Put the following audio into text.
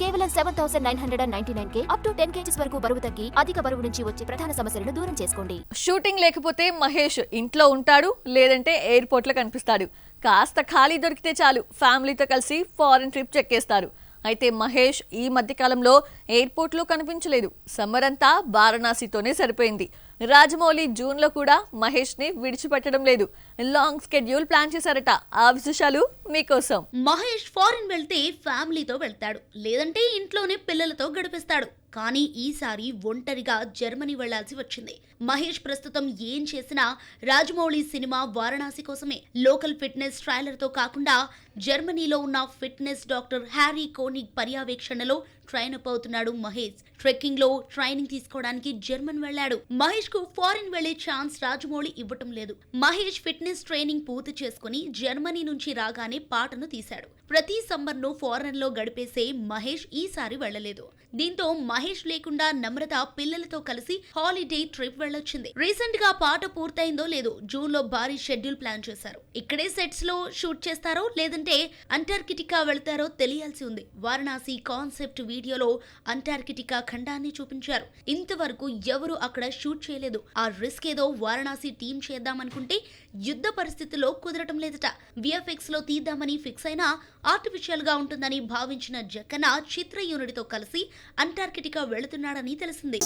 కేవలం 7,999K up to 10 kgs వరకు బరువు తగ్గి అధిక బరువు నుంచి వచ్చే ప్రధాన సమస్యలను దూరం చేసుకోండి. షూటింగ్ లేకపోతే మహేష్ ఇంట్లో ఉంటాడు, లేదంటే ఎయిర్పోర్ట్లో కనిపిస్తాడు. కాస్త ఖాళీ దొరికితే చాలు ఫ్యామిలీతో కలిసి ఫారెన్ ట్రిప్ చెక్కేస్తారు. అయితే మహేష్ ఈ మధ్యకాలంలో ఎయిర్పోర్ట్లో కనిపించలేదు. సమ్మర్ అంతా వారణాసితోనే సరిపోయింది. రాజమౌళి జూన్లో కూడా మహేష్ని విడిచిపెట్టడం లేదు. లాంగ్ స్కెడ్యూల్ ప్లాన్ చేశారట. ఆ విశేషాలు మీకోసం. మహేష్ ఫారిన్ వెళ్తే ఫ్యామిలీతో వెళ్తాడు, లేదంటే ఇంట్లోనే పిల్లలతో గడిపిస్తాడు. కానీ ఈసారి ఒంటరిగా జర్మనీ వెళ్లాల్సి వచ్చింది. మహేష్ ప్రస్తుతం ఏం చేసినా రాజమౌళి సినిమా వారణాసి కోసమే. లోకల్ ఫిట్నెస్ ట్రైలర్ తో కాకుండా జర్మనీలో ఉన్న ఫిట్నెస్ డాక్టర్ హ్యారీ కోనిగ్ పర్యవేక్షణలో ట్రైన్ అప్ అవుతున్నాడు మహేష్. ట్రెక్కింగ్ లో ట్రైనింగ్ తీసుకోవడానికి జర్మన్ వెళ్లాడు. మహేష్ కు ఫారిన్ వెళ్లే ఛాన్స్ రాజమౌళి ఇవ్వటం లేదు. మహేష్ ఫిట్నెస్ ట్రైనింగ్ పూర్తి చేసుకుని జర్మనీ నుంచి రాగానే పాటను తీశాడు. ప్రతి సమ్మర్ ను ఫారెన్ లో గడిపేసే మహేష్ ఈసారి వెళ్లలేదు. దీంతో మహేష్ లేకుండా నమ్రత పిల్లలతో కలిసి హాలిడే ట్రిప్ వెళ్ళొచ్చింది. రీసెంట్ గా పాట పూర్తయిందో లేదో జూన్ లో భారీ షెడ్యూల్ ప్లాన్ చేశారు. ఇక్కడే సెట్స్ లో షూట్ చేస్తారో లేదంటే అంటార్కిటికా వెళ్తారో తెలియాల్సి ఉంది. వారణాసి కాన్సెప్ట్ వీడియోలో అంటార్కిటికా ఖండాన్ని చూపించారు. ఇంతవరకు ఎవరు అక్కడ షూట్ చేయలేదు. ఆ రిస్క్ ఏదో వారణాసి టీం చేద్దామనుకుంటే యుద్ధ పరిస్థితుల్లో కుదరటం లేదట. విఎఫ్ఎక్స్ లో తీద్దామని ఫిక్స్ అయినా ఆర్టిఫిషియల్ గా ఉంటుందని భావించిన జక్కన చిత్ర యూనిట్ తో కలిసి అంటార్కిటికా వెళుతున్నాడని తెలిసింది.